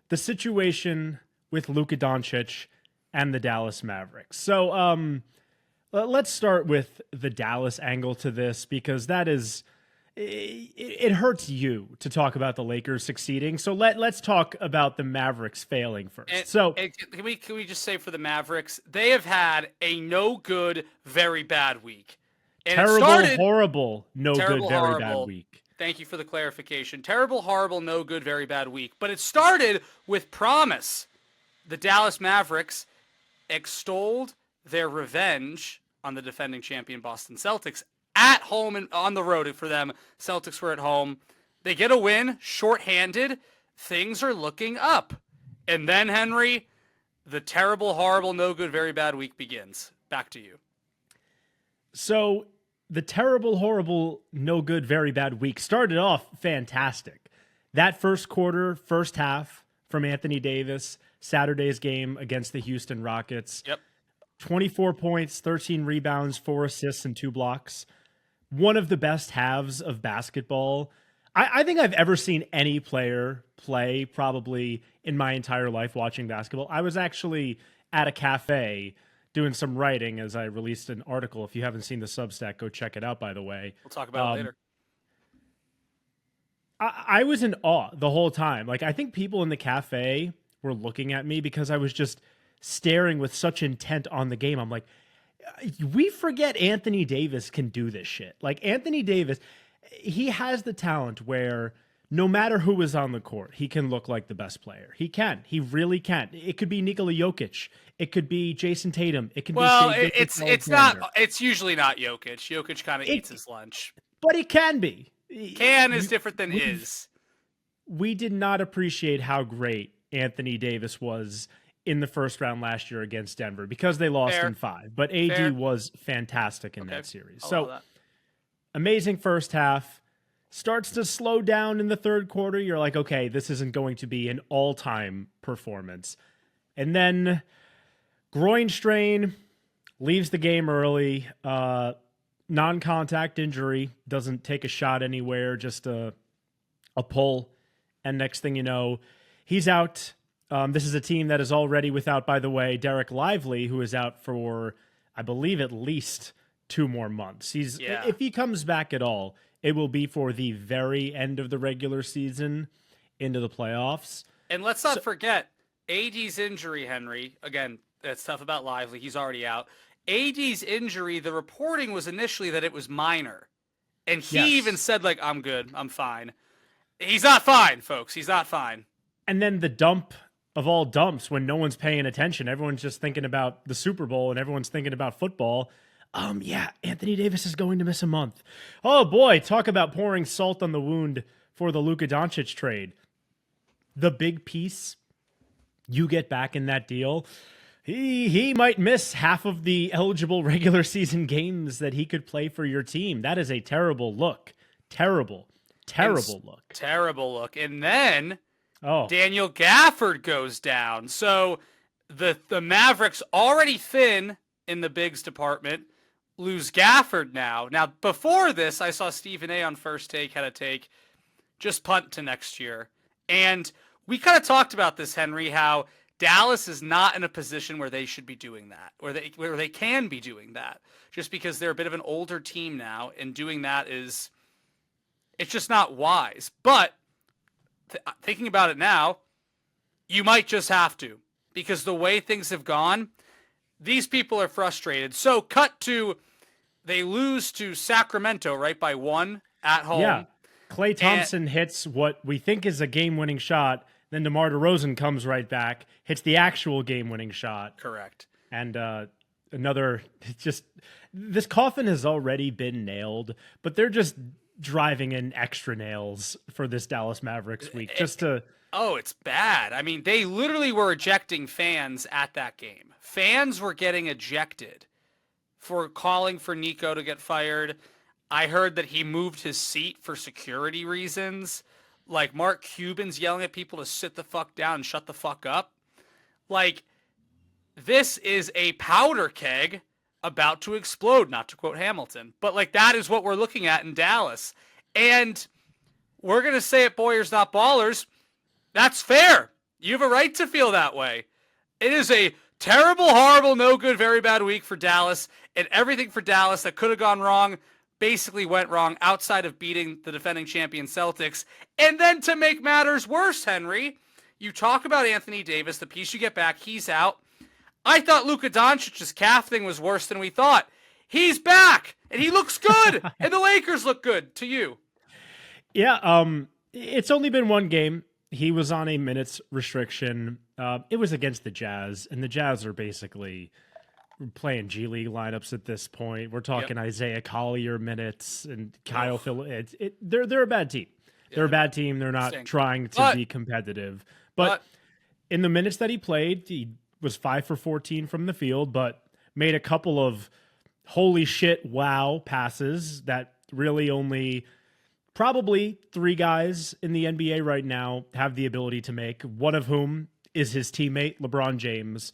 the situation with Luka Doncic and the Dallas Mavericks. So let's start with the Dallas angle to this, because that is it hurts you to talk about the Lakers succeeding. So let's talk about the Mavericks failing first. And can we just say for the Mavericks, they have had a no good, very bad week. And terrible, horrible, no terrible, good, very horrible. bad week. Thank you for the clarification. Terrible, horrible, no good, very bad week. But it started with promise. The Dallas Mavericks extolled their revenge on the defending champion Boston Celtics at home and on the road for them. Celtics were at home. They get a win, shorthanded. Things are looking up. And then, Henry, the terrible, horrible, no good, very bad week begins. Back to you. So the terrible, horrible, no good, very bad week started off fantastic. That first quarter, first half from Anthony Davis, Saturday's game against the Houston Rockets. Yep. 24 points, 13 rebounds, 4 assists, and 2 blocks. One of the best halves of basketball I think I've ever seen any player play, probably in my entire life watching basketball. I was actually at a cafe doing some writing as I released an article. If you haven't seen the Substack, go check it out, by the way. We'll talk about it later. I was in awe the whole time. Like, I think people in the cafe were looking at me because I was just staring with such intent on the game. I'm like, we forget Anthony Davis can do this shit. Like, Anthony Davis, he has the talent where no matter who is on the court, he can look like the best player. He can. He really can. It could be Nikola Jokic. It could be Jason Tatum. It could be it's not. It's usually not Jokic. Jokic kind of eats his lunch. But it can be. Can is different than is. We did not appreciate how great Anthony Davis was in the first round last year against Denver because they lost in 5. But AD was fantastic in that series. So amazing first half. Starts to slow down in the third quarter. You're like, okay, this isn't going to be an all-time performance. And then groin strain, leaves the game early. Non-contact injury, doesn't take a shot anywhere, just a pull. And next thing you know, he's out. This is a team that is already without, by the way, Derek Lively, who is out for, I believe, at least 2 more months. If he comes back at all, it will be for the very end of the regular season into the playoffs. And let's not forget AD's injury, Henry. Again, that's tough about Lively. He's already out. AD's injury, the reporting was initially that it was minor. And he even said, like, I'm good. I'm fine. He's not fine, folks. He's not fine. And then the dump of all dumps when no one's paying attention. Everyone's just thinking about the Super Bowl and everyone's thinking about football. Anthony Davis is going to miss a month. Oh, boy, talk about pouring salt on the wound for the Luka Doncic trade. The big piece you get back in that deal, he might miss half of the eligible regular season games that he could play for your team. That is a terrible look. Terrible look. Terrible look. And then Daniel Gafford goes down. So the Mavericks, already thin in the bigs department, lose Gafford now. Now, before this, I saw Stephen A. on First Take had a take, just punt to next year. And we kind of talked about this, Henry, how Dallas is not in a position where they should be doing that, where they can be doing that, just because they're a bit of an older team now, and doing that it's just not wise. But thinking about it now, you might just have to, because the way things have gone, these people are frustrated. So cut to, they lose to Sacramento, right, by 1 at home. Yeah. Klay Thompson hits what we think is a game-winning shot. Then DeMar DeRozan comes right back, hits the actual game-winning shot. Correct. And this coffin has already been nailed, but they're just driving in extra nails for this Dallas Mavericks week just to... Oh, it's bad. I mean, they literally were ejecting fans at that game. Fans were getting ejected for calling for Nico to get fired. I heard that he moved his seat for security reasons. Like, Mark Cuban's yelling at people to sit the fuck down and shut the fuck up. Like, this is a powder keg about to explode, not to quote Hamilton. But, like, that is what we're looking at in Dallas. And we're going to say it, Boyers Not Ballers. That's fair. You have a right to feel that way. It is a terrible, horrible, no good, very bad week for Dallas, and everything for Dallas that could have gone wrong basically went wrong outside of beating the defending champion Celtics. And then to make matters worse, Henry, you talk about Anthony Davis, the piece you get back, he's out. I thought Luka Doncic's calf thing was worse than we thought. He's back, and he looks good, and the Lakers look good to you. Yeah, it's only been one game. He was on a minutes restriction. It was against the Jazz, and the Jazz are basically playing G League lineups at this point. We're talking Isaiah Collier minutes and Kyle Phillips. They're a bad team. They're a bad team. They're not trying to be competitive. But in the minutes that he played, he was 5 for 14 from the field, but made a couple of holy shit, wow passes that really only probably 3 guys in the NBA right now have the ability to make, one of whom is his teammate, LeBron James.